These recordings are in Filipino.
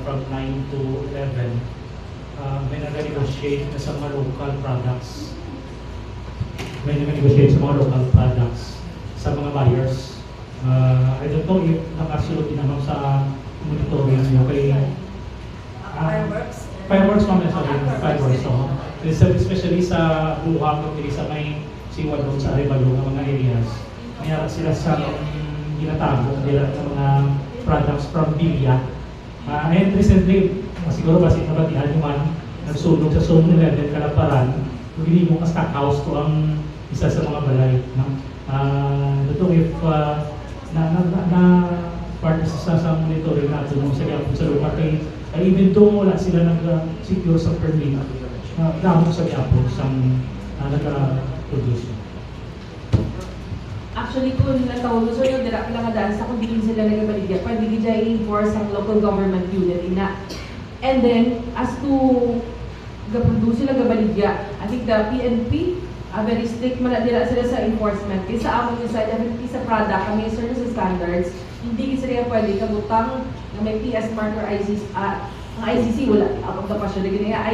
from 9 to 11, may nag-negotiate na sa mga local products. May nag-negotiate sa mga local products sa mga buyers. I don't know if nakasulot din naman sa monitoring nyo kay Fireworks. fireworks naman sa fireworks. So, especially sa buhang kung sa may siwa doon sa Arevalo ng mga areas. May harap sila sa ginatago nila ng mga products from Bilia. And recently, siguro ba sinabatihan nyo man, nagsunog sa Zone 11 Kalaparan, hindi mo ka-stock house to ang isa sa mga balay. No? Ito if part sa monitoring natin sa gapon sa lupa kay even though wala sila nag-secure sa permit, damo sa gapon sa nag-produce. Actually, kung natawag mo, sir, yung direct lang kadaan sa kung din sila nagabaligya, pwede gija i-enforce ang local government unit ina. And then, as to produce sila gabaligya, I think the PNP, very strict man nila sila sa enforcement. Kaysa amon yung side, sa product, may services standards, hindi sila pwede kabutang na may PS mark or ICC, ang ICC wala, ako na pa siya,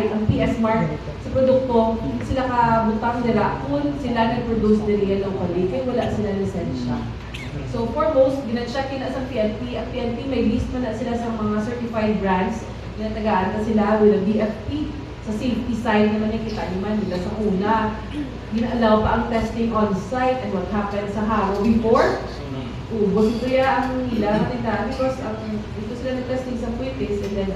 ang PS mark sa produkto, sila kabutang nila kung sila nag-produce nila locally, kaya wala sila lisensya. So foremost, gina-check na sa PNP, ang PNP may list man na sila sa mga certified brands, ginatagaan na sila with a BFP, sa safety side naman yung kita naman nila sa una. Gina-allow pa ang testing on-site and what happened sa Haro before. Ubos ito ang ilang natin because ito sila nag-testing sa Puitis and then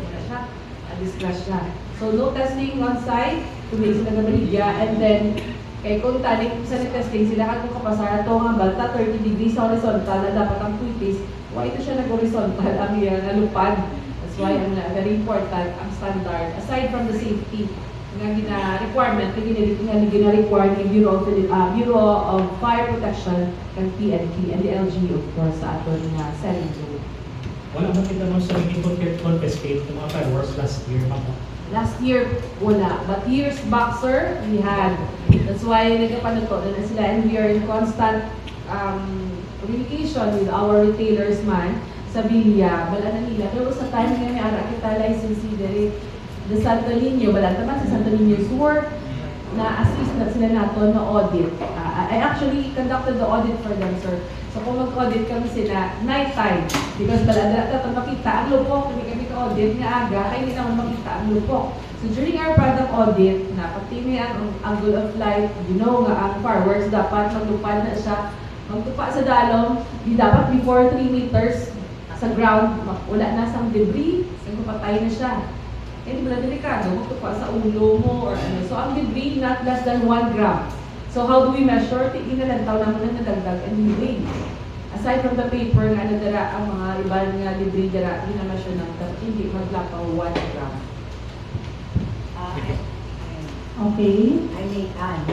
discuss siya. So no testing on-site, tumili sila ng baligya and then kay kung talik sa nag-testing sila kung kapasara ito nga balta 30 degrees sa horizontal na dapat ang Puitis, why ito siya nag-horizontal ang iyang nalupad. That's why very important ang standard aside from the safety nga gina-requirement na gina-require ng Bureau of Fire Protection ng PNP and the LGU of course sa aton nga selling zone. Wala mo kita nung sa confiscate ng mga fireworks last year, ma'am. Last year, wala. But years back, sir, we had. That's why nagkapanuto na sila and we are in constant communication with our retailers man sa Villa. Wala na nila. Pero sa time nga may ara kita licensee dari the Santo Niño, wala naman sa Santo Niño Sur, na-assist na sila nato na audit. I actually conducted the audit for them, sir. So kung mag-audit kami sila, night time, because balada ito makita ang lupok, kami ka-audit nga aga, kaya hindi naman makita ang lupok. So during our product audit, pati may ang angle of light, you know nga ang fireworks, dapat maglupad na siya, magtupa sa dalong, di dapat before 3 meters sa ground, wala na sang debris, patay na siya. Hindi mo na delikado, magtupa sa ulo mo or ano. So ang debris, not less than 1 gram. So how do we measure? Tigin na lang, taon na muna nadagdag and we weigh. Aside from the paper nga nadara ang mga ibang nga debris dara, ina-measure ng hindi maglapaw 1 gram. Okay. I may add,